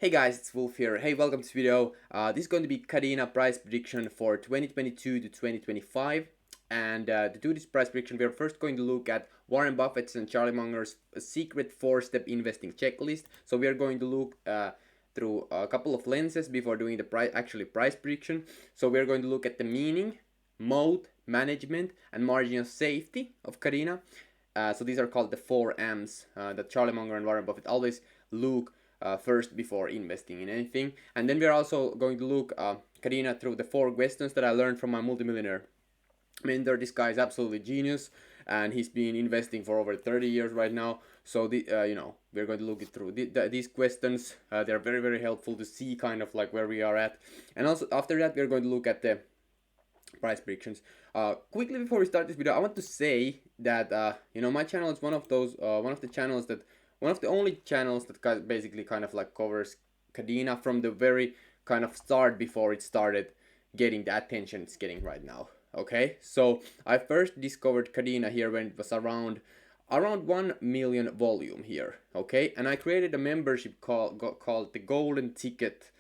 Hey guys, it's Wolf here. Hey, welcome to this video. This is going to be Kadena price prediction for 2022 to 2025. And to do this price prediction, we are first going to look at Warren Buffett's and Charlie Munger's secret 4-step investing checklist. So we are going to look through a couple of lenses before doing the price prediction. So we are going to look at the meaning, mode, management, and margin of safety of Kadena. So these are called the 4Ms that Charlie Munger and Warren Buffett always look first before investing in anything. And then we're also going to look Kadena through the 4 questions that I learned from my multimillionaire mentor. This guy is absolutely genius, and he's been investing for over 30 years right now. So we're going to look it through these questions. They're very helpful to see kind of like where we are at. And also after that, we're going to look at the price predictions. Quickly before we start this video, I want to say that my channel is one of the only channels that basically kind of like covers Kadena from the very kind of start before it started getting the attention it's getting right now. Okay, so I first discovered Kadena here when it was around 1 million volume here. Okay, and I created a membership called the Golden Ticket.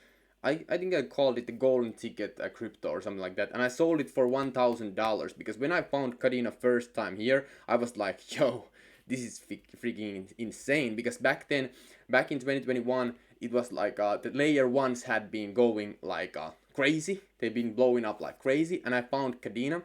I think I called it the Golden Ticket crypto or something like that, and I sold it for $1,000 because when I found Kadena first time here, I was like, yo, this is freaking insane. Because back in 2021, it was like the layer ones had been going like crazy. They've been blowing up like crazy, and I found Kadena,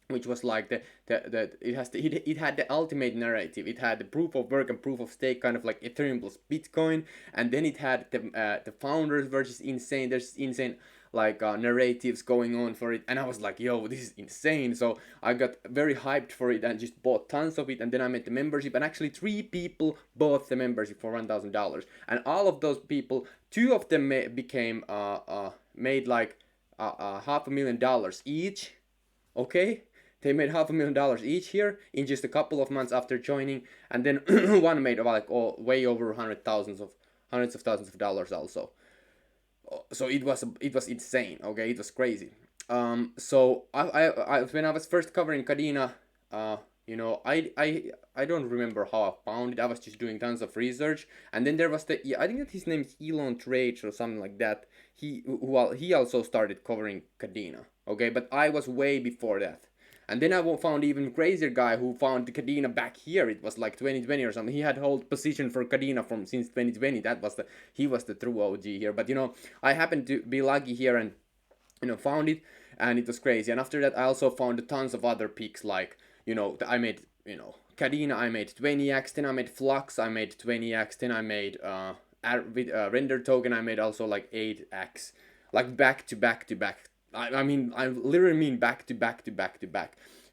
which was like it had the ultimate narrative. It had the proof of work and proof of stake, kind of like Ethereum plus Bitcoin, and then it had the founders versus insane. There's insane like narratives going on for it, and I was like, yo, this is insane. So I got very hyped for it and just bought tons of it, and then I made the membership, and actually 3 people bought the membership for $1,000, and all of those people, 2 of them became made like $500,000 each. Okay, they made $500,000 each here in just a couple of months after joining, and then one made like way over hundreds of thousands of dollars also. So it was insane. Okay, it was crazy. So I when I was first covering Kadena, I don't remember how I found it. I was just doing tons of research, and then there was I think that his name is Elon Trades or something like that. He also started covering Kadena. Okay, but I was way before that. And then I found even crazier guy who found the Kadena back here. It was like 2020 or something. He had hold position for Kadena from since 2020. He was the true OG here. But I happened to be lucky here and found it, and it was crazy. And after that, I also found tons of other picks, like I made Kadena. I made 20x. Then I made Flux. I made 20x. Then I made with render token. I made also like 8x, like back to back. I mean, I literally mean back to back.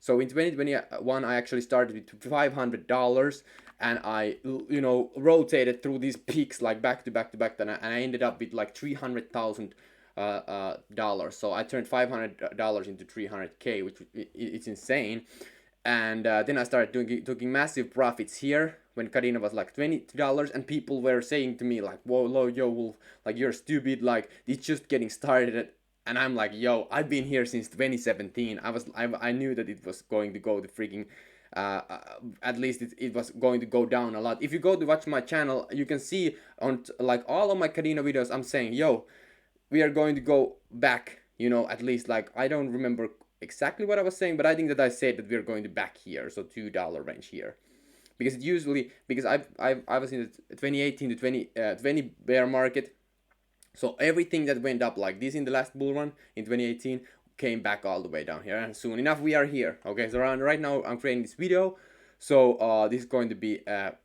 So in 2021, I actually started with $500, and I rotated through these peaks like back to back, and I ended up with like $300,000. So I turned $500 into 300K, which it's insane. And then I started taking massive profits here when Kadena was like $20, and people were saying to me like, whoa, yo, Wolf, like you're stupid, like it's just getting started. And I'm like, yo, I've been here since 2017. I knew that it was going to go the freaking, at least it was going to go down a lot. If you go to watch my channel, you can see on like all of my Kadena videos, I'm saying, yo, we are going to go back, at least like, I don't remember exactly what I was saying, but I think that I said that we're going to back here, so $2 range here. Because I was in the 2018 to 2020 bear market. So everything that went up like this in the last bull run in 2018 came back all the way down here, and soon enough we are here. Okay, so right now I'm creating this video, so this is going to be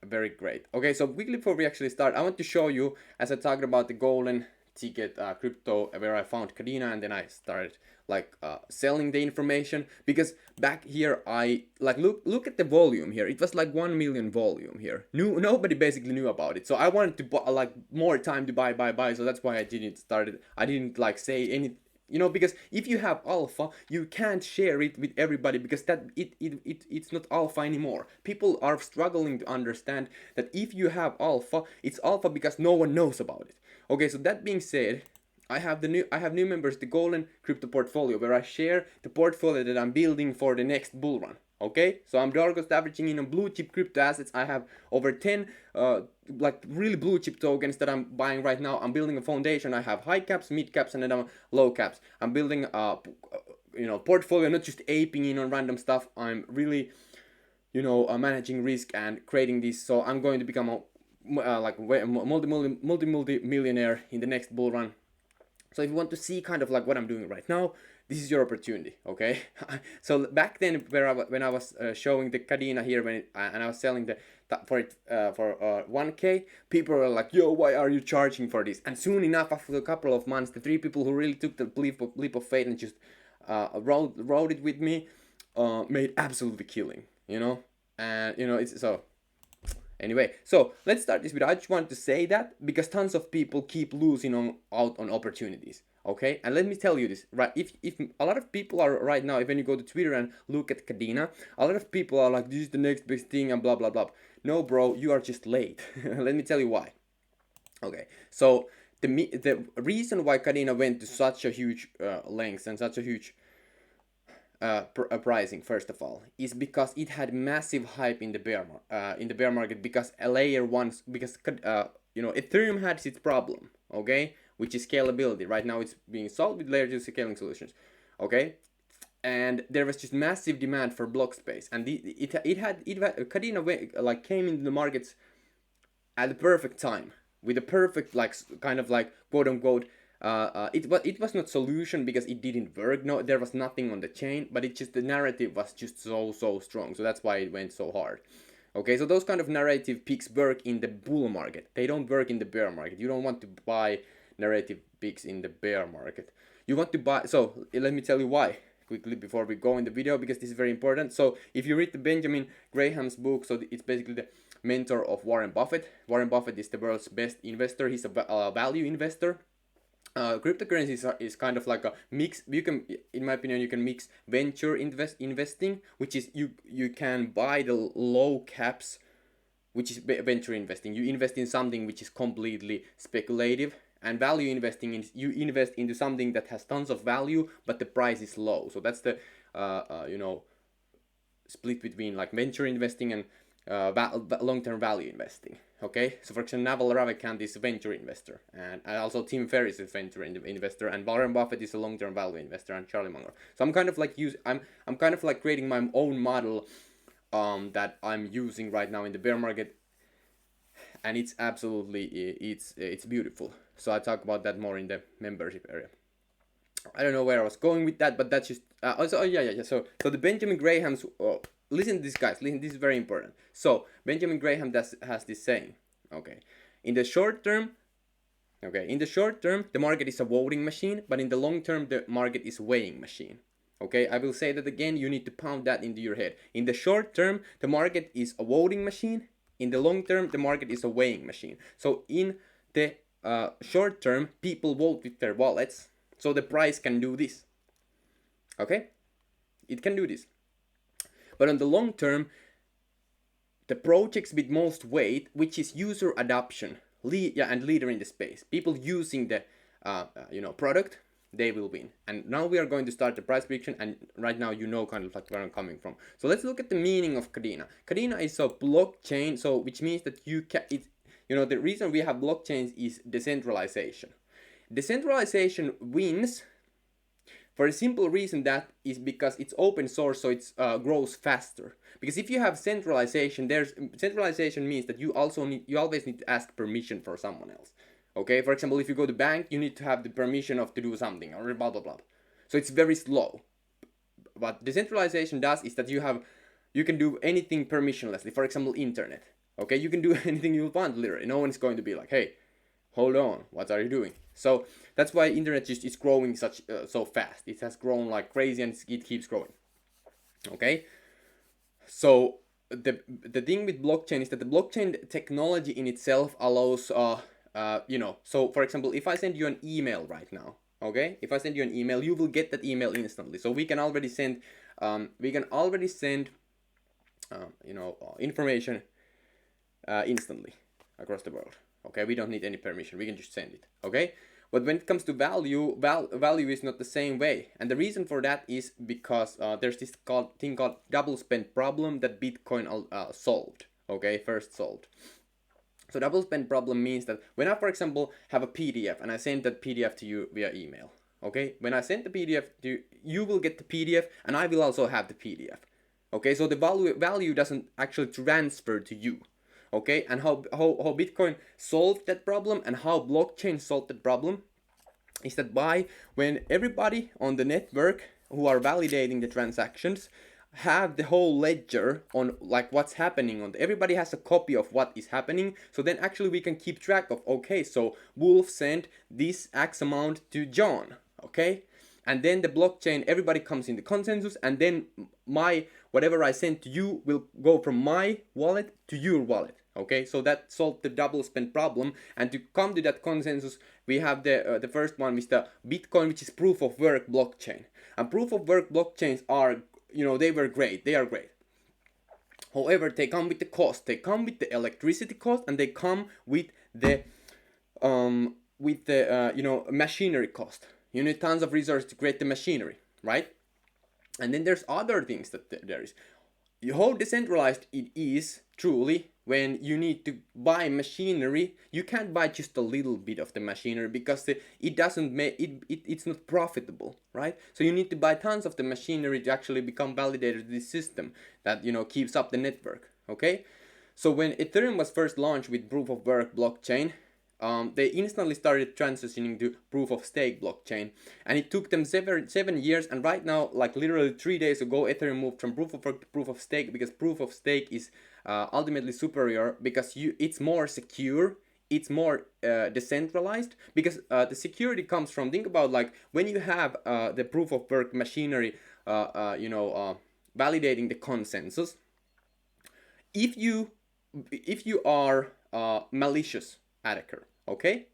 very great. Okay, so quickly before we actually start, I want to show you, as I talked about the Golden Ticket crypto, where I found Kadena, and then I started like selling the information, because back here I like look at the volume here. It was like 1 million volume here. Nobody basically knew about it, so I wanted to buy, like more time to buy. So that's why I didn't like say any, because if you have alpha, you can't share it with everybody, because it's not alpha anymore. People are struggling to understand that if you have alpha, it's alpha because no one knows about it. Okay, so that being said, I have new members, the Golden Crypto Portfolio, where I share the portfolio that I'm building for the next bull run. Okay, so I'm dollar cost averaging in on blue chip crypto assets. I have over 10 like really blue chip tokens that I'm buying right now. I'm building a foundation. I have high caps, mid caps, and then low caps. I'm building a portfolio, not just aping in on random stuff. I'm really managing risk and creating this. So I'm going to become a multi millionaire in the next bull run. So if you want to see kind of like what I'm doing right now, this is your opportunity, okay? So back then, when I was showing the Kadena here, and I was selling for 1K, people were like, "Yo, why are you charging for this?" And soon enough, after a couple of months, the 3 people who really took the leap of faith and just rode it with me, made absolutely killing, and it's so. Anyway, so let's start this video. I just want to say that because tons of people keep losing out on opportunities. Okay, and let me tell you this, right? If a lot of people are right now, if when you go to Twitter and look at Kadena, a lot of people are like, "This is the next big thing," and blah blah blah. No, bro, you are just late. Let me tell you why. Okay, so the reason why Kadena went to such a huge length and such a huge pricing, first of all, is because it had massive hype in the bear market, because a layer one, because Ethereum had its problem, okay, which is scalability. Right now it's being solved with layer 2 scaling solutions, okay, and there was just massive demand for block space, and Kadena like came into the markets at the perfect time with a perfect like kind of like quote unquote it was not solution because it didn't work. No, there was nothing on the chain, but it just the narrative was just so strong. So that's why it went so hard. Okay, so those kind of narrative picks work in the bull market. They don't work in the bear market. You don't want to buy narrative picks in the bear market. You want to buy. So let me tell you why quickly before we go in the video, because this is very important. So if you read the Benjamin Graham's book, so it's basically the mentor of Warren Buffett. Warren Buffett is the world's best investor. He's a value investor. Cryptocurrencies is kind of like a mix. You can, in my opinion, you can mix venture investing, which is you can buy the low caps, which is venture investing. You invest in something which is completely speculative, and value investing is you invest into something that has tons of value but the price is low. So that's the split between like venture investing and long-term value investing. Okay, so for example, Naval Ravikant is a venture investor, and also Tim Ferriss is a venture investor, and Warren Buffett is a long-term value investor, and Charlie Munger. So I'm kind of like I'm kind of like creating my own model that I'm using right now in the bear market, and it's absolutely it's beautiful. So I talk about that more in the membership area. I don't know where I was going with that, but that's just also yeah. So the Benjamin Graham's listen to this, guys. Listen, this is very important. So Benjamin Graham has this saying. Okay, in the short term, the market is a voting machine, but in the long term, the market is a weighing machine. Okay, I will say that again. You need to pound that into your head. In the short term, the market is a voting machine. In the long term, the market is a weighing machine. So in the short term, people vote with their wallets, so the price can do this. Okay, it can do this. But on the long term, the projects with most weight, which is user adoption, and leader in the space, people using the product, they will win. And now we are going to start the price prediction, and right now kind of like where I'm coming from. So let's look at the meaning of Kadena. Kadena is a blockchain, so which means that the reason we have blockchains is decentralization. Decentralization wins for a simple reason, that is because it's open source, so it grows faster. Because if you have centralization, centralization means that you always need to ask permission for someone else. Okay, for example, if you go to bank, you need to have the permission to do something or blah blah blah. So it's very slow. What decentralization does is that you can do anything permissionlessly. For example, internet. Okay, you can do anything you want literally. No one is going to be like, hey, hold on, what are you doing? So that's why internet just is growing so fast. It has grown like crazy, and it keeps growing. Okay, so the thing with blockchain is that the blockchain technology in itself allows so for example, if I send you an email right now, okay, if I send you an email, you will get that email instantly. So we can already send information instantly across the world. Okay, we don't need any permission, we can just send it. Okay, But when it comes to value is not the same way, and the reason for that is because there's this thing called double spend problem that Bitcoin solved. Okay, first solved. So double spend problem means that when I, for example, have a PDF and I send that PDF to you via email, okay, when I send the PDF to you, you will get the PDF and I will also have the PDF. Okay, so the value doesn't actually transfer to you. Okay, and how Bitcoin solved that problem and how blockchain solved that problem is that by when everybody on the network who are validating the transactions have the whole ledger on like what's happening on everybody has a copy of what is happening, so then actually we can keep track of, okay, so Wolf sent this X amount to John, okay, and then the blockchain, everybody comes in the consensus, and then my whatever I sent to you will go from my wallet to your wallet. Okay, so that solved the double spend problem, and to come to that consensus, we have the first one with the Bitcoin, which is proof of work blockchain. And proof of work blockchains are, they were great. They are great. However, they come with the cost. They come with the electricity cost, and they come with the machinery cost. You need tons of resources to create the machinery, right? And then there's other things that there is. How decentralized it is truly when you need to buy machinery. You can't buy just a little bit of the machinery because it doesn't make it's not profitable, right? So you need to buy tons of the machinery to actually become validated to this system that keeps up the network. Okay, so when Ethereum was first launched with proof of work blockchain, they instantly started transitioning to proof of stake blockchain, and it took them 7 years. And right now, like literally 3 days ago, Ethereum moved from proof of work to proof of stake, because proof of stake is ultimately superior because it's more secure, it's more decentralized, because the security comes from, think about like when you have the proof of work machinery validating the consensus. If you are malicious attacker, okay,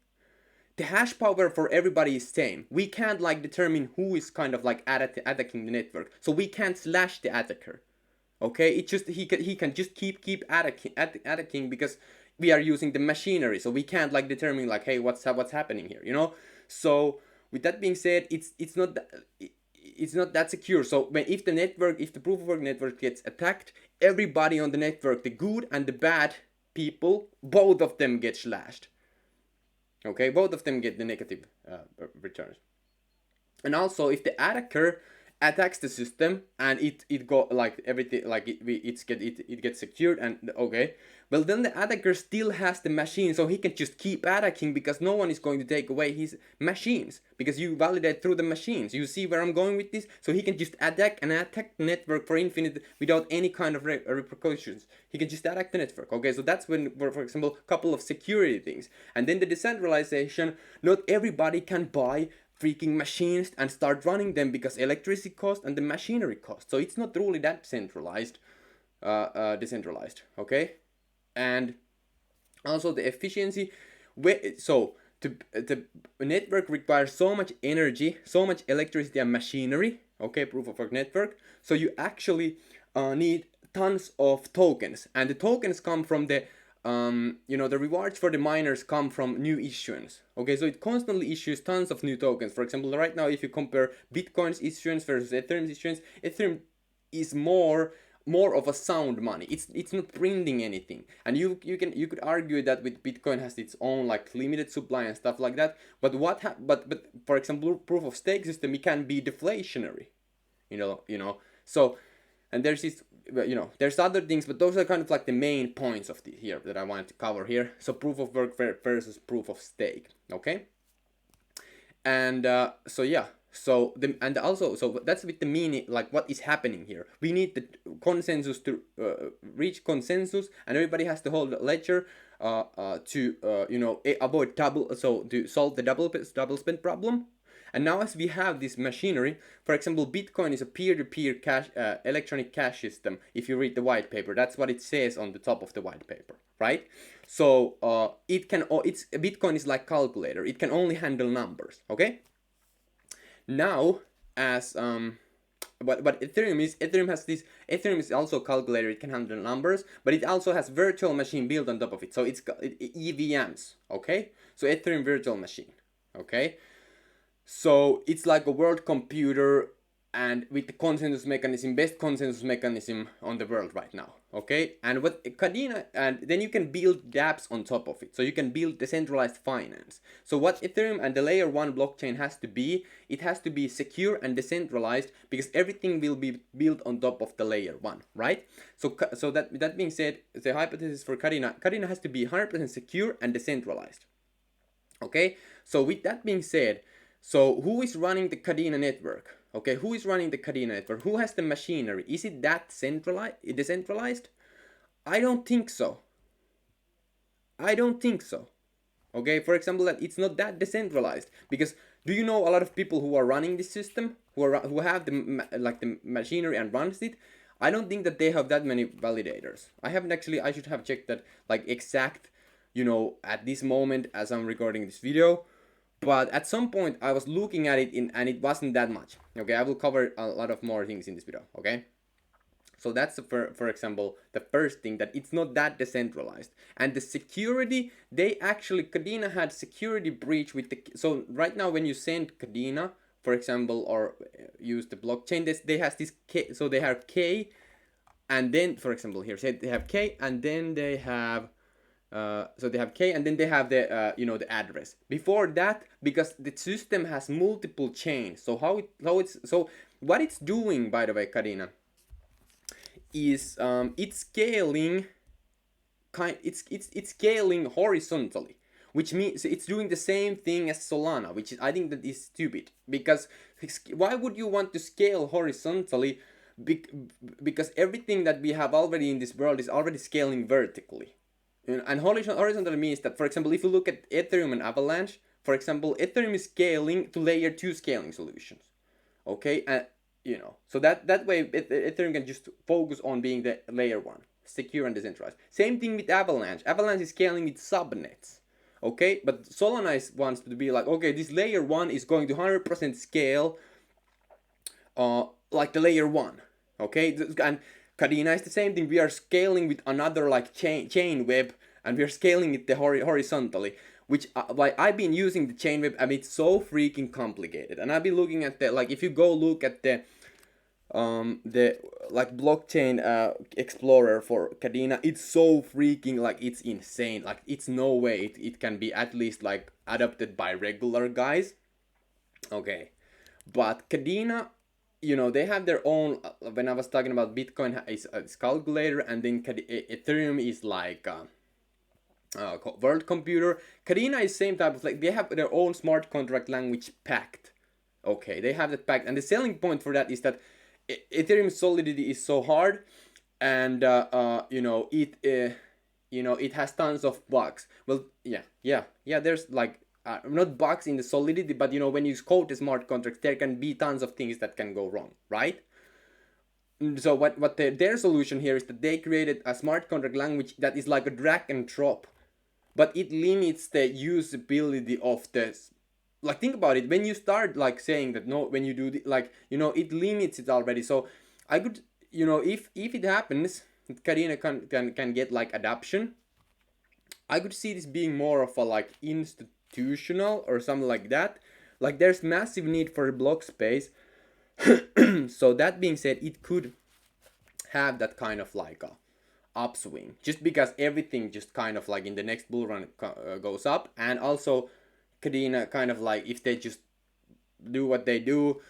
the hash power for everybody is same. We can't like determine who is kind of like attacking the network, so we can't slash the attacker. Okay, it just he can just keep attacking because we are using the machinery, so we can't like determine like, hey, what's happening here, So with that being said, it's not that secure. So if the proof of work network gets attacked, everybody on the network, the good and the bad people, both of them get slashed. Okay, both of them get the negative returns. And also, if the attacker attacks the system and it go like everything, like it gets secured, and okay, well then the attacker still has the machine, so he can just keep attacking because no one is going to take away his machines, because you validate through the machines. You see where I'm going with this? So he can just attack the network for infinite without any kind of repercussions. He can just attack the network. Okay, so that's when, for example, a couple of security things. And then the decentralization, not everybody can buy freaking machines and start running them because electricity cost and the machinery cost. So it's not really that decentralized. Okay, and also the efficiency. So the network requires so much energy, so much electricity and machinery. Okay, proof of work network. So you actually need tons of tokens, and the tokens come from the the rewards for the miners come from new issuance. Okay, so it constantly issues tons of new tokens. For example, right now, if you compare Bitcoin's issuance versus Ethereum's issuance, Ethereum is more of a sound money. It's not printing anything, and you could argue that with Bitcoin has its own like limited supply and stuff like that. But but for example, proof of stake system, it can be deflationary. So, and there's this, there's other things, but those are kind of like the main points of here that I wanted to cover here. So proof of work versus proof of stake. Okay, and so that's with the meaning, like what is happening here. We need the consensus to reach consensus, and everybody has to hold the ledger to avoid to solve the double spend problem. And now, as we have this machinery, for example, Bitcoin is a peer-to-peer cash electronic cash system. If you read the white paper, that's what it says on the top of the white paper, right? So Bitcoin is like calculator. It can only handle numbers. Okay. Now, as what Ethereum is also calculator. It can handle numbers, but it also has virtual machine built on top of it. So it's got EVMs. Okay. So Ethereum virtual machine. Okay, so it's like a world computer, and with the consensus mechanism, best consensus mechanism on the world right now. Okay, and what Kadena, and then you can build dApps on top of it. So you can build decentralized finance. So what Ethereum and the layer 1 blockchain has to be, it has to be secure and decentralized, because everything will be built on top of the layer 1, right? So that being said, the hypothesis for Kadena has to be 100% secure and decentralized. Okay, so with that being said, so who is running the Kadena network? Okay, who is running the Kadena network? Who has the machinery? Is it that decentralized? I don't think so. I don't think so. Okay, for example, that it's not that decentralized, because do you know a lot of people who are running this system, who have the machinery and runs it? I don't think that they have that many validators. I haven't actually. I should have checked that like exact, at this moment as I'm recording this video. But at some point I was looking at it and it wasn't that much. Okay, I will cover a lot of more things in this video. Okay. So that's for example the first thing, that it's not that decentralized. And the security, they actually, Kadena had security breach with the, so right now when you send Kadena, for example, or use the blockchain, they has this K, so they have K, and then for example here say they have K, and then they have so they have K, and then they have the the address. Before that, because the system has multiple chains, so what it's doing, by the way, Kadena, is it's scaling it's scaling horizontally, which means it's doing the same thing as Solana, which I think that is stupid, because why would you want to scale horizontally? Because everything that we have already in this world is already scaling vertically. And horizontal means that, for example, if you look at Ethereum and Avalanche, for example, Ethereum is scaling to layer 2 scaling solutions. Okay, and so that way Ethereum can just focus on being the layer 1, secure and decentralized. Same thing with Avalanche. Avalanche is scaling with subnets. Okay, but Solana wants to be like, okay, this layer 1 is going to 100% scale like the layer 1. Okay, and Kadena is the same thing. We are scaling with another like chain web, and we are scaling it horizontally, which like I've been using the chain web, and it's so freaking complicated. And I've been looking at the, like, if you go look at the like blockchain explorer for Kadena, it's so freaking, like, it's insane. Like, it's no way it can be at least like adopted by regular guys. Okay, but Kadena, they have their own, when I was talking about Bitcoin is a calculator, and then Ethereum is like world computer. Kadena is same type of, like, they have their own smart contract language pact. Okay, they have that pact, and the selling point for that is that Ethereum solidity is so hard, and it has tons of bugs. Well, yeah. There's like not bugs in the solidity, but when you code the smart contracts, there can be tons of things that can go wrong, right? So what their solution here is that they created a smart contract language that is like a drag and drop, but it limits the usability of this. Like, think about it, when you start like saying that, no, when you do it limits it already. So I could, if it happens, Kadena can get like adoption, I could see this being more of a like institutional or something like that. Like, there's massive need for block space. So that being said, it could have that kind of like a upswing, just because everything just kind of like in the next bull run goes up. And also Kadena kind of like, if they just do what they do,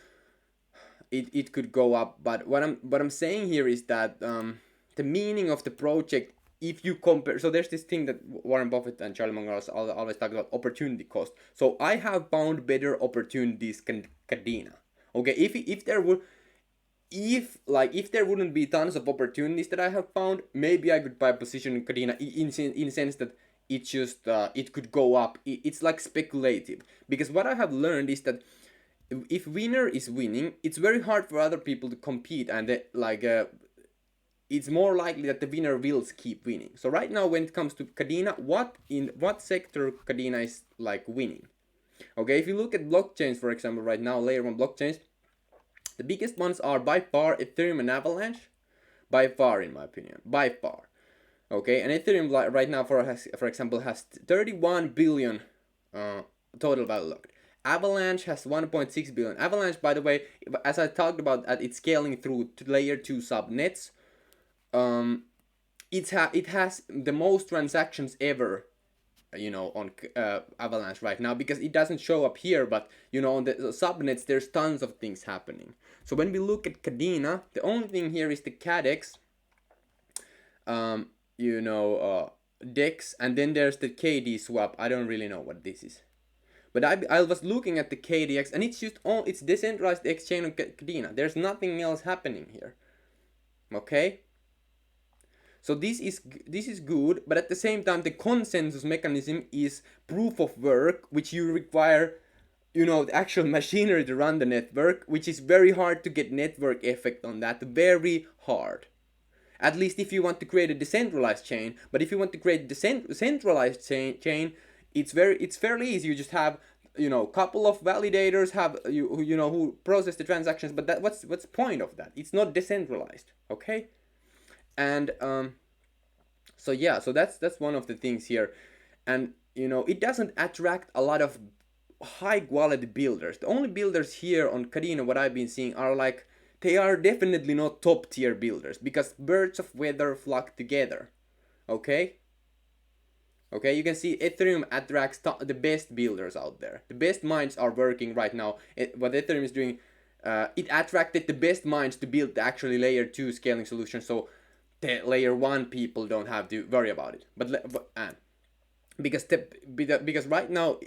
it could go up. But what I'm saying here is that the meaning of the project, if you compare, so there's this thing that Warren Buffett and Charlie Munger always talk about, opportunity cost. So I have found better opportunities than Kadena. Okay, if there wouldn't be tons of opportunities that I have found, maybe I could buy a position in Kadena in sense that it just it could go up. It's like speculative, because what I have learned is that if winner is winning, it's very hard for other people to compete, and it's more likely that the winner will keep winning. So right now, when it comes to Kadena, what sector Kadena is like winning? Okay, if you look at blockchains, for example, right now, layer 1 blockchains, the biggest ones are by far Ethereum and Avalanche, by far, in my opinion, by far. Okay, and Ethereum right now, for example, has 31 billion total value locked. Avalanche has 1.6 billion. Avalanche, by the way, as I talked about, it's scaling through to layer 2 subnets. It has the most transactions ever, on Avalanche right now, because it doesn't show up here, but on the subnets there's tons of things happening. So when we look at Kadena, the only thing here is the CADEX, DEX, and then there's the KD swap. I don't really know what this is, but I was looking at the KDX, and it's just it's decentralized exchange on Kadena. There's nothing else happening here. Okay. So this is good, but at the same time, the consensus mechanism is proof of work, which you require, the actual machinery to run the network, which is very hard to get network effect on that. Very hard. At least if you want to create a decentralized chain. But if you want to create a centralized chain, it's fairly easy. You just have couple of validators who process the transactions. But what's the point of that? It's not decentralized. Okay. And so that's one of the things here. And it doesn't attract a lot of high quality builders. The only builders here on Kadena, what I've been seeing, are like, they are definitely not top tier builders, because birds of weather flock together. Okay, you can see Ethereum attracts the best builders out there. The best minds are working right now. What Ethereum is doing, it attracted the best minds to build the actually layer 2 scaling solution, so the layer 1 people don't have to worry about it. Because right now,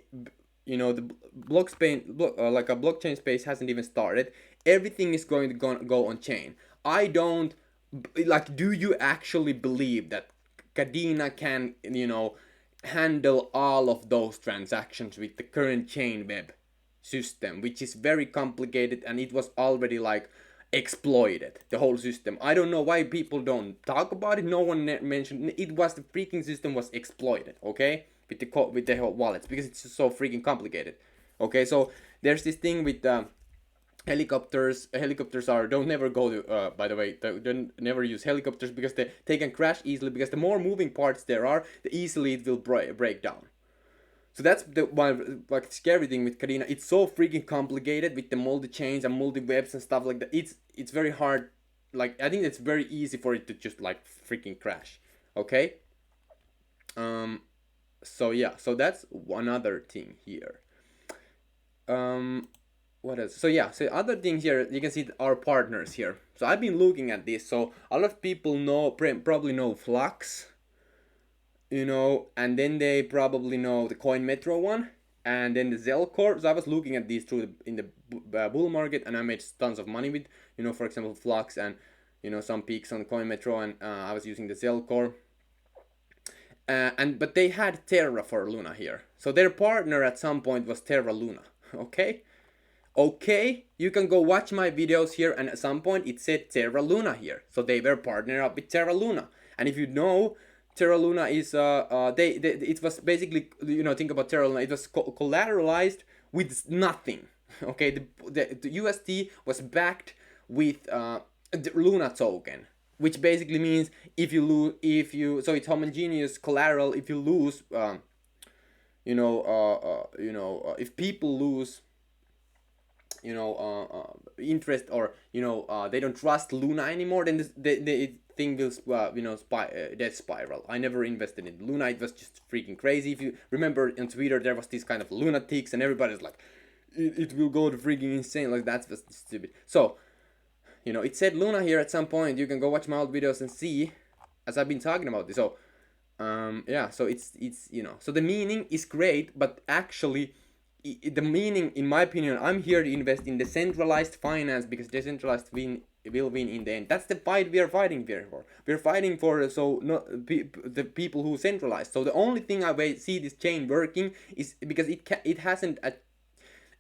the blockchain space hasn't even started. Everything is going to go on chain. I don't do you actually believe that Kadena can handle all of those transactions with the current chain web system, which is very complicated, and it was already exploited, the whole system. I don't know why people don't talk about it. No one mentioned it. Was the freaking system was exploited, okay, with the whole wallets, because it's just so freaking complicated. Okay, so there's this thing with helicopters. Helicopters don't never go to by the way, don't never use helicopters, because they can crash easily, because the more moving parts there are, the easily it will break down. So that's the one scary thing with Kadena. It's so freaking complicated with the multi-chains and multi-webs and stuff like that. It's very hard. I think it's very easy for it to just freaking crash. Okay. So that's one other thing here. What else? So other things here, you can see our partners here. So I've been looking at this. So a lot of people probably know Flux. And then they probably know the Coin Metro one, and then the Zelcore. So I was looking at these in the bull market, and I made tons of money with, for example, Flux and, some peaks on Coin Metro, and I was using the Zelcore. But they had Terra for Luna here. So their partner at some point was Terra Luna. Okay, you can go watch my videos here, and at some point it said Terra Luna here. So they were partnered up with Terra Luna. And if you know, Terra Luna is it was basically, think about Terra Luna, it was collateralized with nothing. Okay, the UST was backed with the Luna token, which basically means if you lose, so it's homogeneous collateral. If you lose, if people lose, interest, or they don't trust Luna anymore, then the thing will death spiral. I never invested in Luna. It was just freaking crazy. If you remember on Twitter, there was this kind of lunatics, and everybody's like, it will go to freaking insane. That's just stupid. So it said Luna here at some point. You can go watch my old videos and see, as I've been talking about this. So so it's so the meaning is great, but actually the meaning, in my opinion, I'm here to invest in decentralized finance, because decentralized will win in the end. That's the fight we are fighting for. We're fighting for the people who centralize. So the only thing I see this chain working is because it hasn't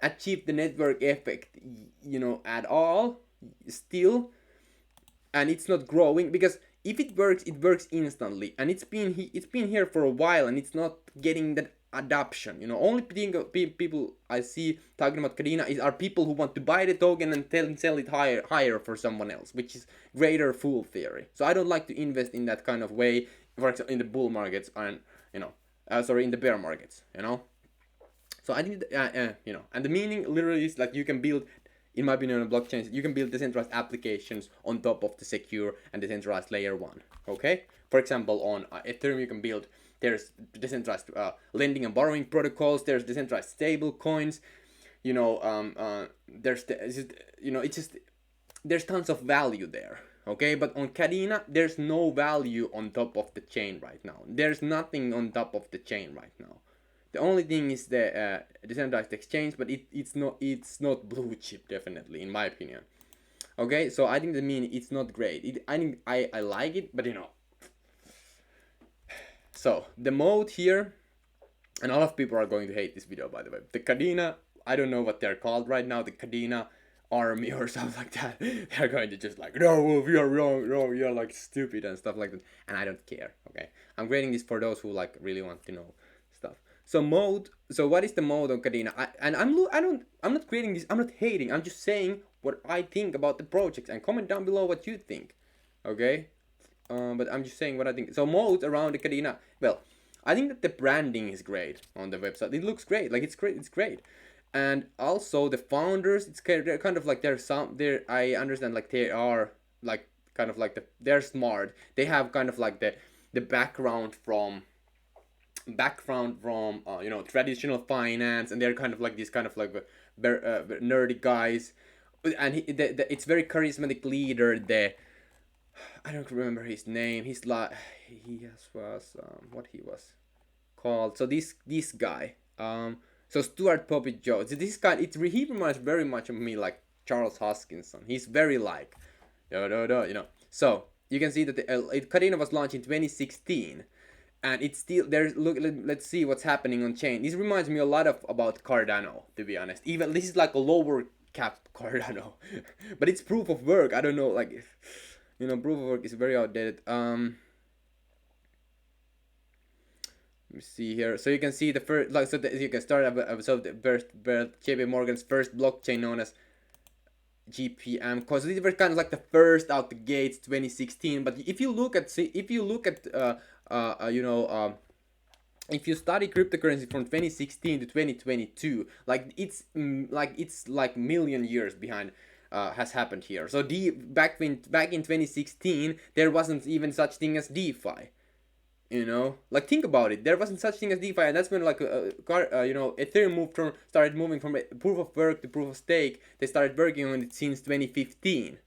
achieved the network effect, at all still, and it's not growing, because if it works instantly, and it's been here for a while, and it's not getting that adoption. Only people I see talking about Kadena are people who want to buy the token and sell it higher for someone else, which is greater fool theory. So I don't like to invest in that kind of way, for example, in the bull markets, and in the bear markets. So So I think you know, and the meaning literally is like you can build, in my opinion, on blockchains, you can build decentralized applications on top of the secure and decentralized layer one. Okay, for example, on Ethereum you can build, there's decentralized lending and borrowing protocols, there's decentralized stable coins, you know, there's you know, it's just, there's tons of value there. Okay, but on Kadena there's no value on top of the chain right now. There's nothing on top of the chain right now. The only thing is the decentralized exchange, but it's not blue chip, definitely, in my opinion. Okay, so I think the mean it's not great. I think I like it, but you know. So the mode here, and a lot of people are going to hate this video, by the way. The Kadena, I don't know what they're called right now. The Kadena army or something like that. They're going to just like, no, Wolf, you're wrong, you're like stupid and stuff like that. And I don't care. Okay, I'm creating this for those who like really want to know stuff. So mode. So what is the mode on Kadena? I'm not creating this. I'm not hating. I'm just saying what I think about the projects, and comment down below what you think. Okay. But I'm just saying what I think. So modes around the Kadena. Well, I think that the branding is great on the website. It looks great. Like it's great. It's great. And also the founders. They're kind of like I understand like they are like kind of like they're smart. They have kind of like the background from you know, traditional finance, and they're kind of like these kind of like nerdy guys, and it's very charismatic leader. I don't remember his name. He's like was what he was called. So this guy, so Stuart Poppy Jones. This guy, he reminds very much of me, like Charles Hoskinson. He's very like, you know. So you can see that Kadena was launched in 2016, and it's still there's look. Let's see what's happening on chain. This reminds me a lot about Cardano, to be honest. Even this is like a lower cap Cardano, but it's proof of work. I don't know, like, you know, proof of work is very outdated. Let me see here. So you can see the first, like, you can start so the first JP Morgan's first blockchain known as GPM, because these were kind of like the first out the gates 2016. But if you look at you know, if you study cryptocurrency from 2016 to 2022, like it's like million years behind has happened here. So back in 2016 there wasn't even such thing as DeFi. You know, like think about it. There wasn't such thing as DeFi, and that's when like you know, Ethereum started moving from proof of work to proof of stake. They started working on it since 2015.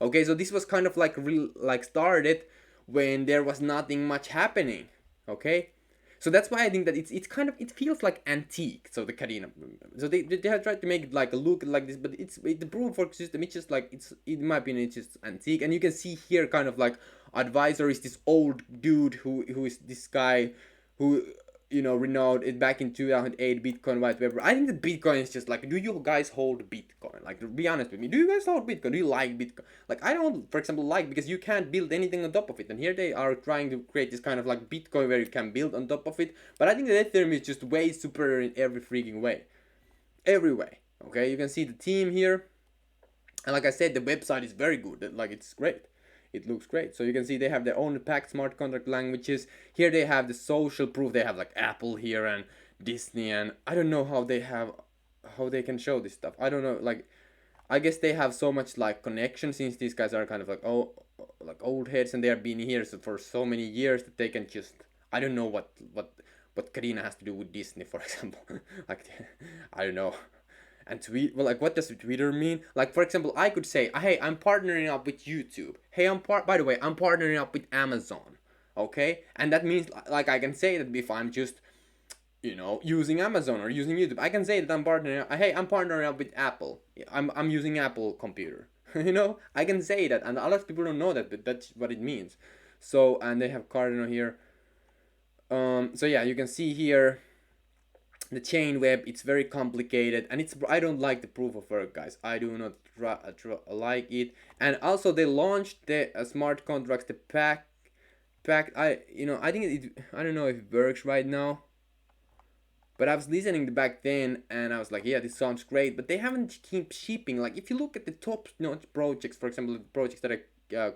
Okay, so this was kind of like started when there was nothing much happening. Okay, so that's why I think that it's kind of, it feels like antique. So the Kadena, so they have tried to make it like a look like this, but the proof of work system. It's just like, it's, in my opinion, it's just antique. And you can see here kind of like advisor is this old dude who is this guy who, you know, renowned it back in 2008 Bitcoin white paper. I think that Bitcoin is just like, do you guys hold Bitcoin? Like, to be honest with me, do you guys hold Bitcoin? Do you like Bitcoin? Like, I don't, for example, like, because you can't build anything on top of it. And here they are trying to create this kind of like Bitcoin where you can build on top of it. But I think that Ethereum is just way superior in every freaking way. Every way. Okay, you can see the team here. And like I said, the website is very good. Like, it's great. It looks great. So you can see they have their own packed smart contract languages. Here they have the social proof. They have like Apple here and Disney, and I don't know how they can show this stuff. I don't know. Like, I guess they have so much like connection, since these guys are kind of like old heads, and they have been here for so many years that they can just, I don't know what Kadena has to do with Disney, for example. Like, I don't know. And tweet, well, like, what does Twitter mean? Like, for example, I could say, hey, I'm partnering up with YouTube. Hey, by the way, I'm partnering up with Amazon. Okay, and that means, like, I can say that if I'm just, you know, using Amazon or using YouTube, I can say that I'm partnering. Hey, I'm partnering up with Apple. I'm using Apple computer. You know, I can say that, and a lot of people don't know that, but that's what it means. So, and they have Cardano here. So yeah, you can see here the chain web. It's very complicated, and I don't like the proof of work, guys. I do not like it. And also they launched the smart contracts, the pack. I think I don't know if it works right now, but I was listening back then, and I was like, yeah, this sounds great, but they haven't keep shipping. Like, if you look at the top notch projects, for example, the projects that I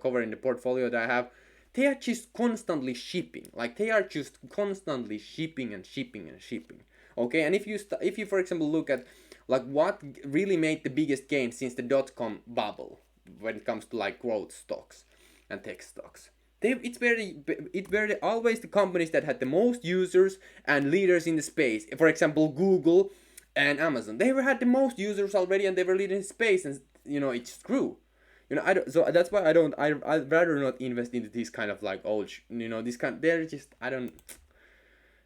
cover in the portfolio that I have, they are just constantly shipping. Like, they are just constantly shipping and shipping and shipping. Okay, and if you for example look at like what really made the biggest gain since the dot-com bubble when it comes to like growth stocks and tech stocks, it's very always the companies that had the most users and leaders in the space. For example, Google and Amazon, they were had the most users already and they were leading space, and it just grew. I don't, so that's why I'd rather not invest into these kind of like old this kind. They're just, I don't.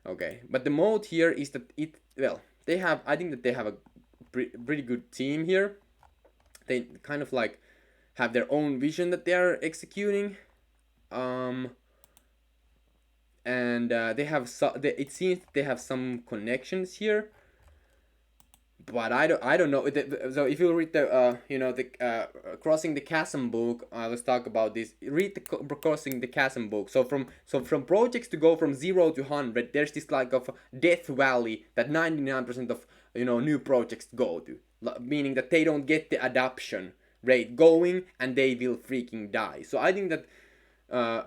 Okay, but the mode here is that they have, I think that they have a pretty good team here. They kind of like have their own vision that they are executing, um and it seems they have some connections here, but I don't know. So if you read the Crossing the Chasm book, let's talk about this. Read the Crossing the Chasm book. So from projects to go from 0 to 100, there's this like of death valley that 99% of new projects go to, meaning that they don't get the adoption rate going and they will freaking die. So I think that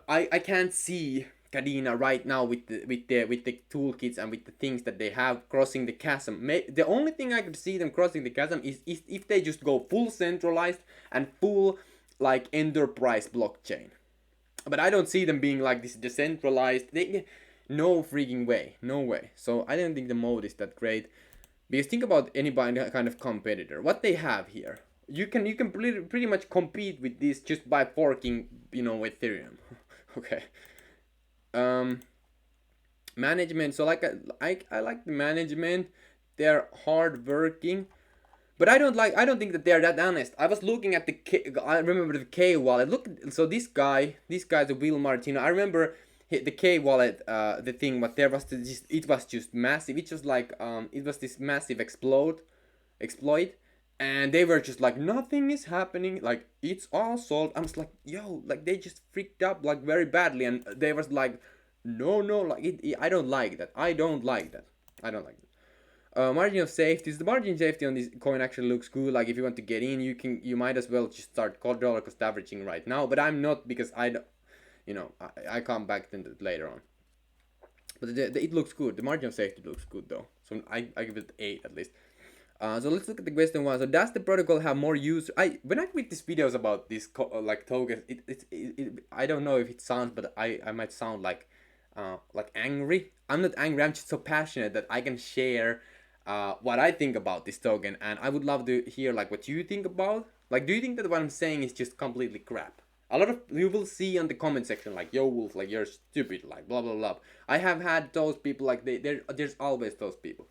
I can't see Kadena right now with the toolkits and with the things that they have crossing the chasm. The only thing I could see them crossing the chasm is if they just go full centralized and full like enterprise blockchain. But I don't see them being like this decentralized. No freaking way, no way. So I don't think the mode is that great. Because think about any kind of competitor. What they have here, you can pretty much compete with this just by forking Ethereum. Okay. Management. So like I like the management. They're hard working, but I don't think that they're that honest. I was looking at I remember the K wallet. Look, so this guy's a Will Martino. I remember the K wallet, the thing, but there was it was just massive. It was like it was this massive exploit, and they were just like nothing is happening, like it's all solved. I was like, yo, like they just freaked up like very badly, and they was like, no, like I don't like that. I don't like that. Margin of safety. The margin of safety on this coin actually looks good. Like if you want to get in, you might as well just start dollar cost averaging right now. But I'm not, because I don't, I come back to that later on. But it looks good. The margin of safety looks good though. So I give it 8 at least. So let's look at the question one. So does the protocol have more users? When I read these videos about these like tokens, I don't know if it sounds, but I might sound like angry. I'm not angry. I'm just so passionate that I can share what I think about this token, and I would love to hear like what you think about. Like, do you think that what I'm saying is just completely crap? A lot of you will see on the comment section like, yo Wolf, like you're stupid, like blah blah blah. I have had those people, like there's always those people,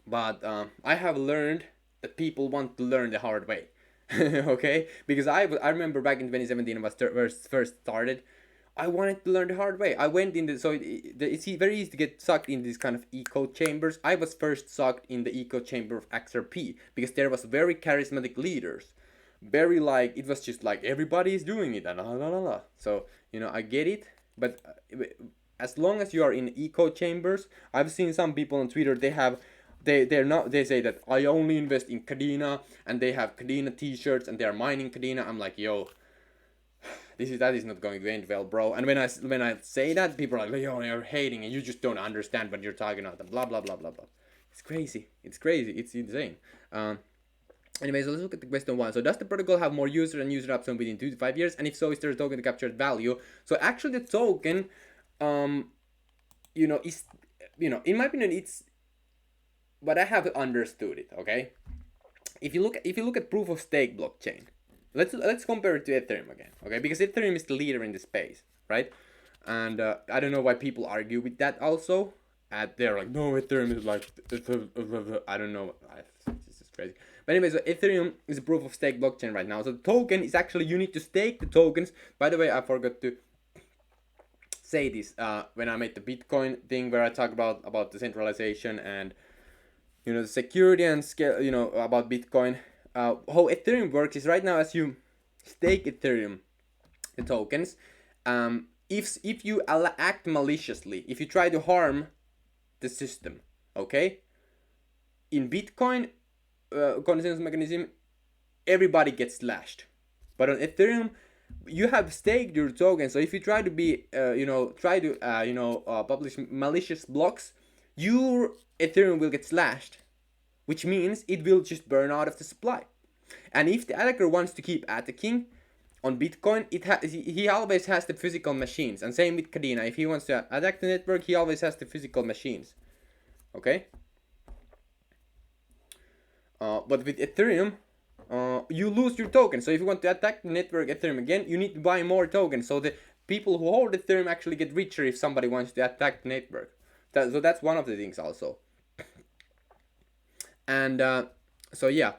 but I have learned that people want to learn the hard way. Okay, because I remember back in 2017 when I first started, I wanted to learn the hard way. I went in it's very easy to get sucked in these kind of echo chambers. I was first sucked in the echo chamber of XRP because there was very charismatic leaders, very like it was just like everybody is doing it and la la la la. So I get it, but as long as you are in echo chambers, I've seen some people on Twitter, they say that I only invest in Kadena, and they have Kadena t-shirts and they are mining Kadena. I'm like, yo, that is not going to end well, bro. And when I say that, people are like, yo, you're hating and you just don't understand what you're talking about, and blah blah blah blah blah. It's crazy. It's insane. Anyway, so let's look at the question one. So does the protocol have more user and user uptime within 2 to 5 years? And if so, is there a token to capture value? So actually the token, is, in my opinion, it's, but I have understood it, okay? If you look at proof of stake blockchain, let's compare it to Ethereum again, okay? Because Ethereum is the leader in the space, right? And I don't know why people argue with that also. They're like, no, Ethereum is like, I don't know. This is crazy. But anyway, so Ethereum is a proof of stake blockchain right now. So the token is actually, you need to stake the tokens. By the way, I forgot to say this when I made the Bitcoin thing where I talk about the centralization and the security and scale, about Bitcoin. How Ethereum works is right now, as you stake Ethereum, the tokens, if you act maliciously, if you try to harm the system, okay, in Bitcoin consensus mechanism, everybody gets slashed. But on Ethereum, you have staked your token, so if you try to be publish malicious blocks, your Ethereum will get slashed, which means it will just burn out of the supply. And if the attacker wants to keep attacking on Bitcoin, he always has the physical machines. And same with Kadena. If he wants to attack the network, he always has the physical machines. Okay? But with Ethereum, you lose your token. So if you want to attack the network Ethereum again, you need to buy more tokens. So the people who hold Ethereum actually get richer if somebody wants to attack the network. So that's one of the things also. And so yeah.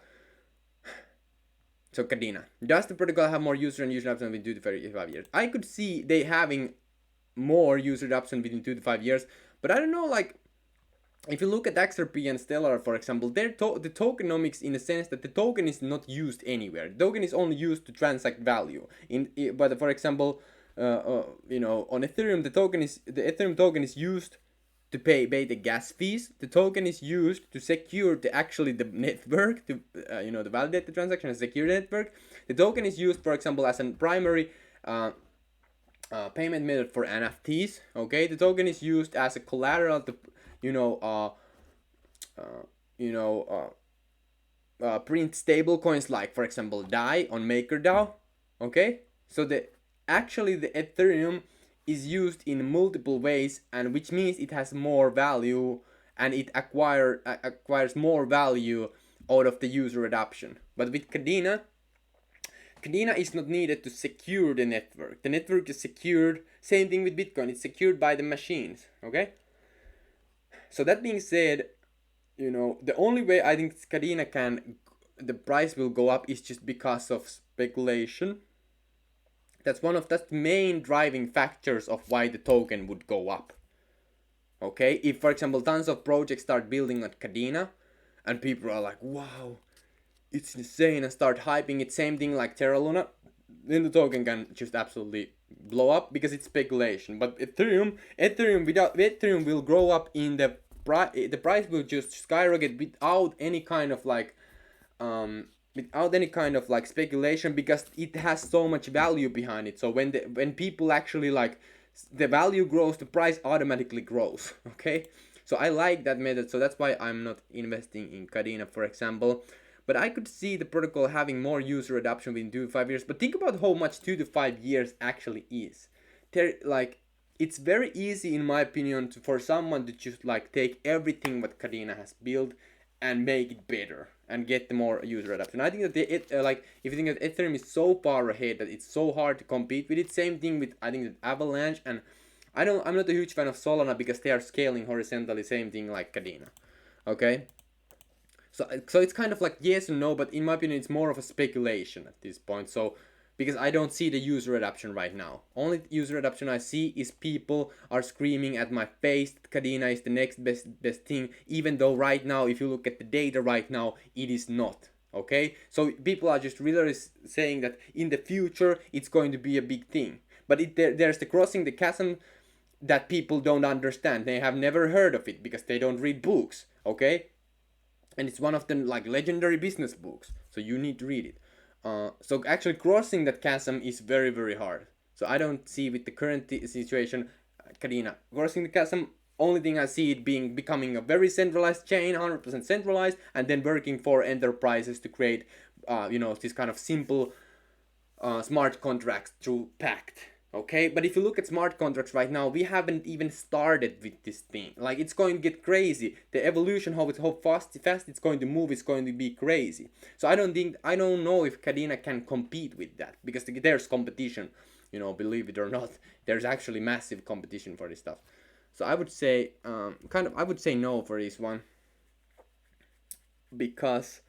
So Kadena, does the protocol have more user and user adoption within 2 to 5 years? I could see they having more user adoption within 2 to 5 years, but I don't know, like, if you look at XRP and Stellar, for example, the tokenomics, in a sense that the token is not used anywhere. The token is only used to transact value. But for example, on Ethereum, the Ethereum token is used to pay the gas fees. The token is used to secure the network, to to validate the transaction and secure the network. The token is used, for example, as a primary payment method for NFTs. Okay, the token is used as a collateral to print stable coins, like for example DAI on MakerDAO. Okay, so the Ethereum is used in multiple ways, and which means it has more value, and it acquires more value out of the user adoption. But with Kadena is not needed to secure the network. The network is secured. Same thing with Bitcoin. It's secured by the machines. Okay. So that being said, the only way I think Kadena the price will go up is just because of speculation. That's the main driving factors of why the token would go up. Okay, if for example tons of projects start building on Kadena, and people are like, wow, it's insane, and start hyping it, same thing like Terra Luna, then the token can just absolutely blow up because it's speculation. But Ethereum will grow up in the price will just skyrocket without any kind of speculation, because it has so much value behind it. So when people actually the value grows, the price automatically grows. Okay, so I like that method. So that's why I'm not investing in Kadena, for example. But I could see the protocol having more user adoption within 2 to 5 years. But think about how much 2 to 5 years actually is. It's very easy, in my opinion, for someone to just take everything what Kadena has built and make it better and get the more user adoption. I think that if you think that Ethereum is so far ahead that it's so hard to compete with it. Same thing with, I think, that Avalanche, and I'm not a huge fan of Solana because they are scaling horizontally. Same thing like Kadena. Okay. So it's kind of like yes and no, but in my opinion, it's more of a speculation at this point. So because I don't see the user adoption right now. Only user adoption I see is people are screaming at my face that Kadena is the next best thing, even though right now, if you look at the data right now, it is not. Okay, so people are just really saying that in the future it's going to be a big thing, but there's the crossing the chasm that people don't understand. They have never heard of it because they don't read books. Okay, and it's one of the legendary business books, so you need to read it. So actually crossing that chasm is very, very hard. So I don't see with the current situation Kadena crossing the chasm. Only thing I see it becoming a very centralized chain, 100% centralized, and then working for enterprises to create this kind of simple smart contracts through Pact. Okay, but if you look at smart contracts right now, we haven't even started with this thing. It's going to get crazy. The evolution, how fast it's going to move, is going to be crazy. So I don't know if Kadena can compete with that, because there's competition. Believe it or not, there's actually massive competition for this stuff. So I would say, I would say no for this one, because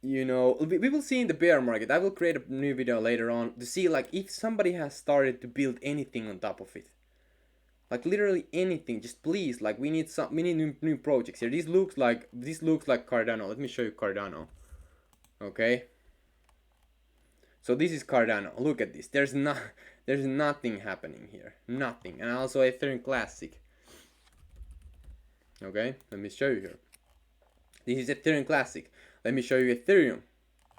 we will see in the bear market. I will create a new video later on to see if somebody has started to build anything on top of it, literally anything. Just please, we need new projects here. This looks like Cardano. Let me show you Cardano. Okay, so this is Cardano. Look at this. There's nothing happening here, nothing. And also Ethereum Classic. Okay, let me show you here. This is Ethereum Classic. Let me show you Ethereum.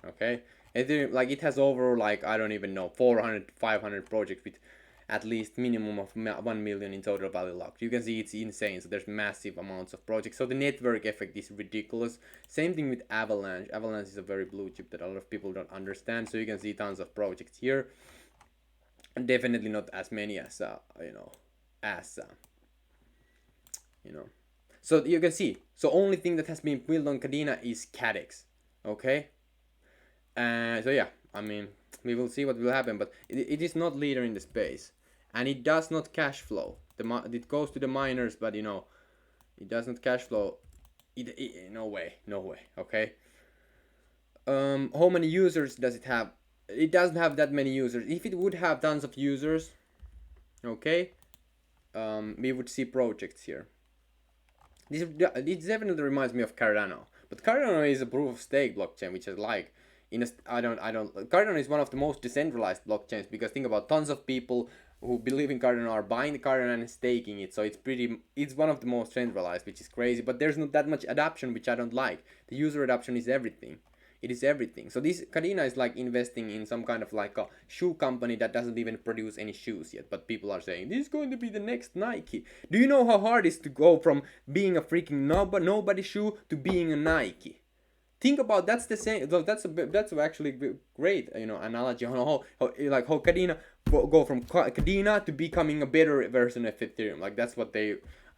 Okay, Ethereum, it has over I don't even know, 400, 500 projects with, at least minimum of 1 million in total value locked. You can see it's insane. So there's massive amounts of projects. So the network effect is ridiculous. Same thing with Avalanche. Avalanche is a very blue chip that a lot of people don't understand. So you can see tons of projects here. And definitely not as many as as So you can see. So only thing that has been built on Kadena is CADEX. Okay. So yeah, I mean, we will see what will happen, but it is not leader in the space, and it does not cash flow. It goes to the miners, but it does not cash flow. No way, no way. Okay. How many users does it have? It doesn't have that many users. If it would have tons of users, okay, we would see projects here. This definitely reminds me of Cardano, but Cardano is a proof of stake blockchain, which is like Cardano is one of the most decentralized blockchains, because think about, tons of people who believe in Cardano are buying the Cardano and staking it, so it's one of the most centralized, which is crazy. But there's not that much adoption, which I don't like. The user adoption is everything. It is everything. So this Kadena is like investing in some kind of like a shoe company that doesn't even produce any shoes yet, but people are saying this is going to be the next Nike. Do you know how hard it is to go from being a freaking nobody shoe to being a Nike? Think about, that's the same. That's actually great, analogy on how Kadena go from Kadena to becoming a better version of Ethereum. Like I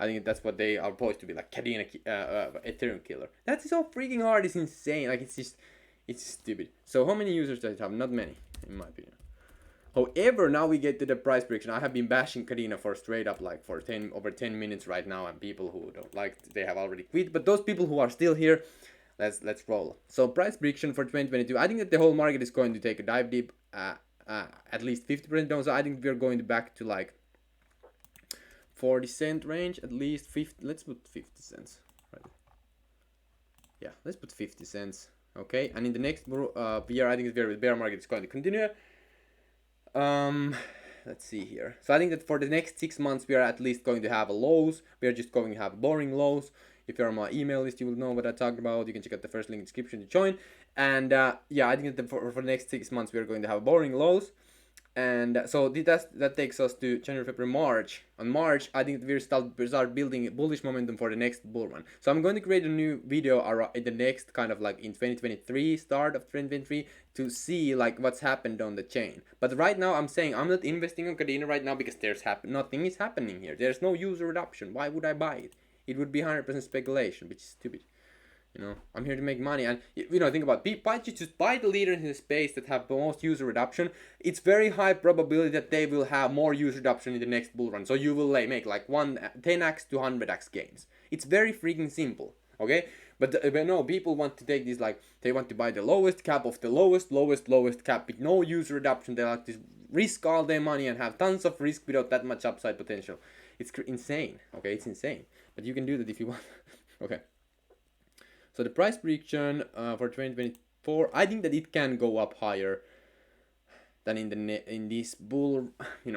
think that's what they are supposed to be, like Kadena Ethereum killer. That's so freaking hard. It's insane. Like it's stupid. So how many users does it have? Not many, in my opinion. However, now we get to the price prediction. I have been bashing Kadena for straight up like for over 10 minutes right now, and people who don't like, they have already quit. But those people who are still here, let's roll. So price prediction for 2022. I think that the whole market is going to take a dive deep, at least 50% down. So I think we're going back to like 40-cent range, at least 50. Let's put 50 cents. Right. Yeah, let's put 50 cents. Okay, and in the next year, I think the bear market is going to continue. Let's see here. So I think that for the next 6 months, we are at least going to have a lows. We are just going to have boring lows. If you're on my email list, you will know what I talked about. You can check out the first link in the description to join. And yeah, I think that for the next 6 months, we are going to have boring lows. And so that takes us to January, February, March. On March, I think we start building bullish momentum for the next bull run. So I'm going to create a new video in the next kind of like in 2023, start of 2023, to see like what's happened on the chain. But right now I'm saying I'm not investing on Kadena right now, because nothing is happening here. There's no user adoption. Why would I buy it? It would be 100% speculation, which is stupid. I'm here to make money, and think about just buy the leader in the space that have the most user adoption. It's very high probability that they will have more user adoption in the next bull run. So you will make like 10x to 100x gains. It's very freaking simple, okay? But no, people want to take this, like they want to buy the lowest cap of the lowest cap with no user adoption. They like to risk all their money and have tons of risk without that much upside potential. It's insane, okay? It's insane. But you can do that if you want, okay? So the price prediction for 2024, I think that it can go up higher than in this bull.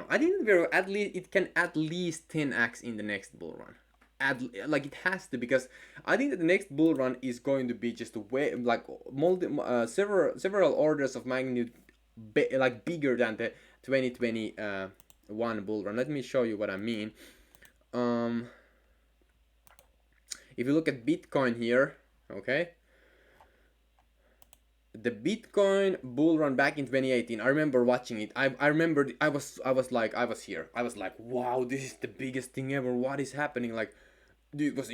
I think that it can at least 10x in the next bull run. It has to, because I think that the next bull run is going to be just several orders of magnitude bigger than the 2021 bull run. Let me show you what I mean. If you look at Bitcoin here. Okay, the Bitcoin bull run back in 2018. I remember watching it. I remember I was here. I was like, wow, this is the biggest thing ever. What is happening? Like, it was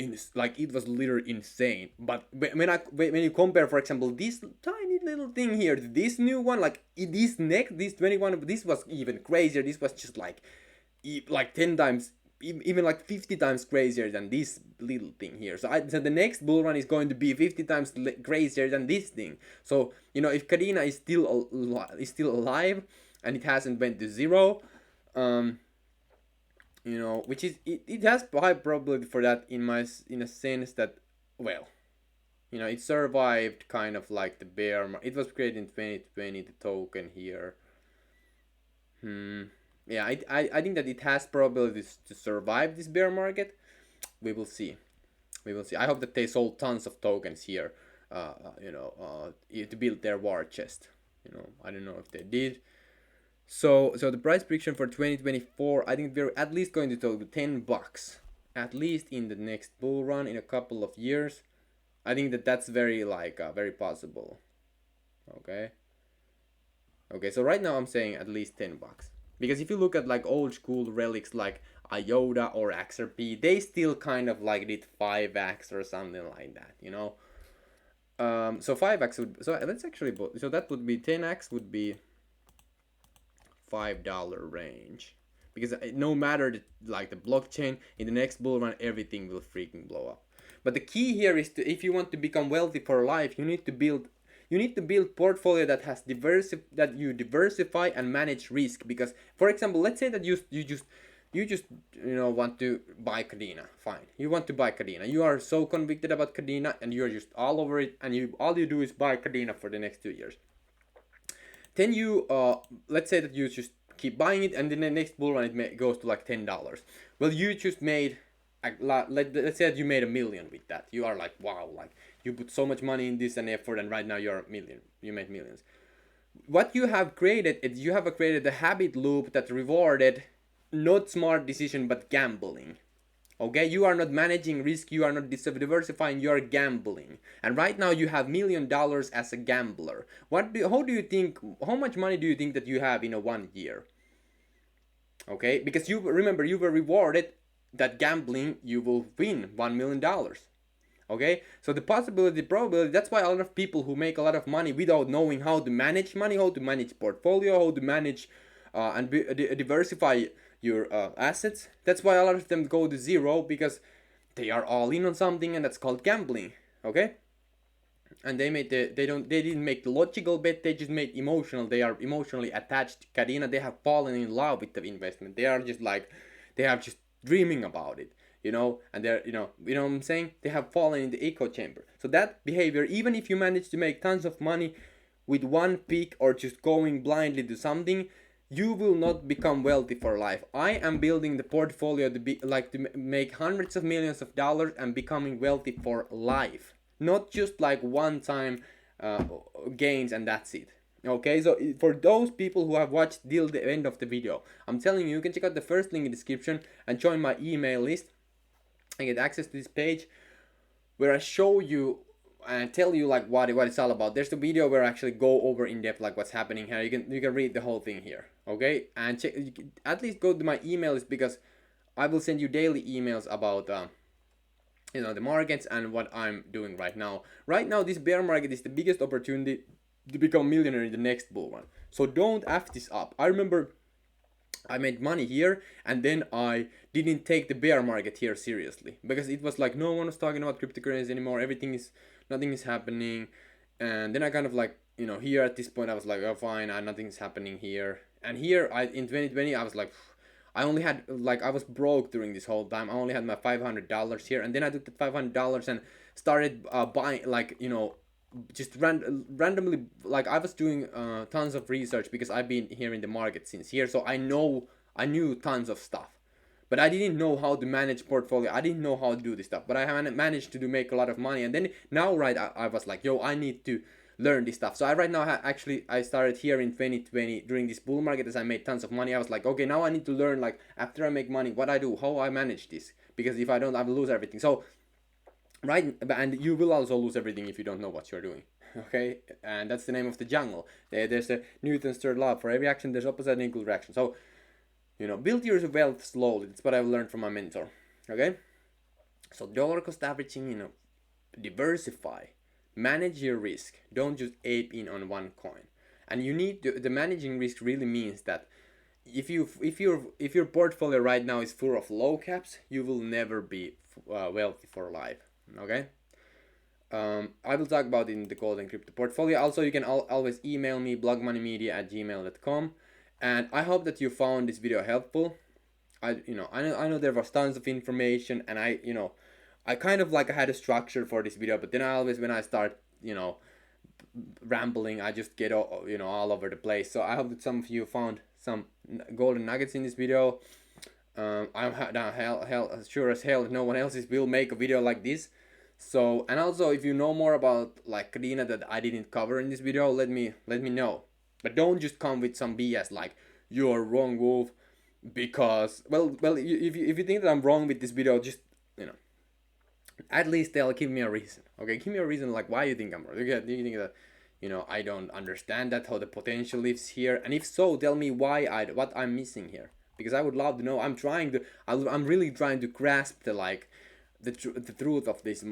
literally insane. But when you compare, for example, this tiny little thing here to this new one, like this 21, this was even crazier. This was just like 10 times, even like 50 times crazier than this little thing here. So the next bull run is going to be 50 times crazier than this thing. So if Kadena is still alive and it hasn't went to zero, which is it has high probability for that in a sense that, well, it survived kind of like the bear market. It was created in 2020, the token here. Yeah, I think that it has probabilities to survive this bear market. We will see. I hope that they sold tons of tokens here, to build their war chest. I don't know if they did. So the price prediction for 2024, I think we're at least going to total $10, at least in the next bull run in a couple of years. I think that that's very very possible. Okay. Okay, so right now I'm saying at least $10. Because if you look at like old school relics like IOTA or XRP, they still kind of like did 5x or something like that, you know? So 5x would, so let's actually, so that would be 10x would be $5 range. Because no matter the blockchain, in the next bull run, everything will freaking blow up. But the key here is to, if you want to become wealthy for life, you need to build portfolio that has that you diversify and manage risk. Because for example, let's say that you just want to buy Kadena. Fine, you want to buy Kadena. You are so convicted about Kadena and you're just all over it, and all you do is buy Kadena for the next 2 years. Then you let's say that you just keep buying it, and then the next bull run it goes to like $10. Well, you just made let's say that you made $1 million with that. You are like, wow, like you put so much money in this and effort, and right now you're $1 million. You made millions. What you have created is you have created a habit loop that rewarded not smart decision but gambling. Okay, you are not managing risk, you are not diversifying, you are gambling. And right now you have $1 million as a gambler. How do you think, how much money do you think that you have in a 1 year? Okay, because you remember you were rewarded that gambling you will win $1 million. Okay, so the possibility, probability, that's why a lot of people who make a lot of money without knowing how to manage money, how to manage portfolio, how to manage and diversify your assets, that's why a lot of them go to zero, because they are all in on something, and that's called gambling. Okay, and they didn't make the logical bet, they just made emotional. They are emotionally attached to Kadena. They have fallen in love with the investment. They are just like, they are just dreaming about it, and they're, what I'm saying, they have fallen in the echo chamber. So that behavior, even if you manage to make tons of money with one pick or just going blindly to something, you will not become wealthy for life. I am building the portfolio to make hundreds of millions of dollars and becoming wealthy for life, not just like one time gains and that's it. Okay, so for those people who have watched till the end of the video, I'm telling you, you can check out the first link in the description and join my email list and get access to this page where I show you and tell you like what it's all about. There's a video where I actually go over in depth like what's happening here. You can read the whole thing here. Okay, and check, at least go to my email list, because I will send you daily emails about the markets and what I'm doing right now. Right now, this bear market is the biggest opportunity to become a millionaire in the next bull run. So don't F this up. I remember I made money here, and then I didn't take the bear market here seriously, because it was like no one was talking about cryptocurrencies anymore. Nothing is happening. And then I kind of like, here at this point I was like, oh fine, nothing's happening here. And here in 2020 I was like, I only had I was broke during this whole time. I only had my $500 here, and then I took the $500 and started buying just randomly. Like I was doing tons of research, because I've been here in the market since here, so I knew tons of stuff, but I didn't know how to manage portfolio. I didn't know how to do this stuff, but I managed to make a lot of money. And then now, right, I was like, yo, I need to learn this stuff. So I right now I started here in 2020 during this bull market, as I made tons of money. I was like, okay, now I need to learn, like, after I make money, what I do, how I manage this, because if I don't, I will lose everything. So right, and you will also lose everything if you don't know what you're doing. Okay, and that's the name of the jungle. There's a Newton's third law: for every action there's opposite and equal reaction. So build your wealth slowly. That's what I've learned from my mentor. Okay, so dollar cost averaging, diversify, manage your risk. Don't just ape in on one coin. And you need to, the managing risk really means that if your portfolio right now is full of low caps, you will never be wealthy for life. Okay. I will talk about it in the golden crypto portfolio. Also, you can always email me blogmoneymedia@gmail.com. And I hope that you found this video helpful. I know there was tons of information, and I kind of like I had a structure for this video, but then I always, when I start rambling, I just get all over the place. So I hope that some of you found some golden nuggets in this video. I'm sure as hell no one else will make a video like this. So, and also if you know more about like Kadena that I didn't cover in this video, let me know. But don't just come with some BS like you are wrong, Wolf, because if you think that I'm wrong with this video, just you know, at least they'll give me a reason. Okay, give me a reason like why you think I'm wrong. Okay, do you think that I don't understand that how the potential lives here? And if so, tell me why what I'm missing here, because I would love to know. I'm really trying to grasp the the truth of this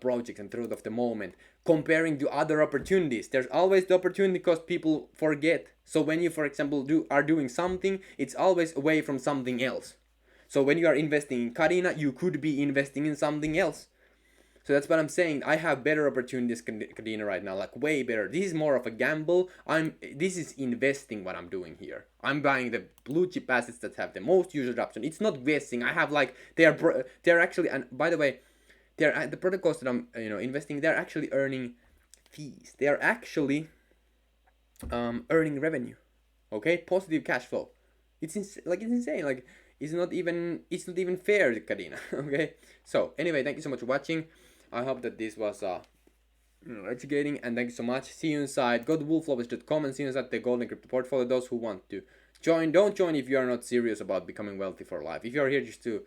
project and truth of the moment, comparing to other opportunities. There's always the opportunity because people forget. So when you, for example, are doing something, it's always away from something else. So when you are investing in Kadena, you could be investing in something else. So that's what I'm saying. I have better opportunities Kadena right now, like way better. This is more of a gamble. This is investing what I'm doing here. I'm buying the blue chip assets that have the most user adoption. It's not guessing. I have like they're actually, and by the way, they're the protocols that I'm investing. They're actually earning fees. They are actually earning revenue. Okay, positive cash flow. It's insane. Like it's not even fair, Kadena. Okay. So anyway, thank you so much for watching. I hope that this was educating, and thank you so much. See you inside. Go to wolflopez.com and see you inside the Golden Crypto Portfolio. Those who want to join, don't join if you are not serious about becoming wealthy for life. If you are here just to,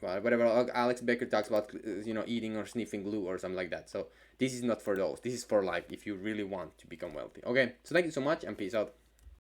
whatever Alex Becker talks about, eating or sniffing glue or something like that. So this is not for those. This is for like if you really want to become wealthy. Okay. So thank you so much and peace out.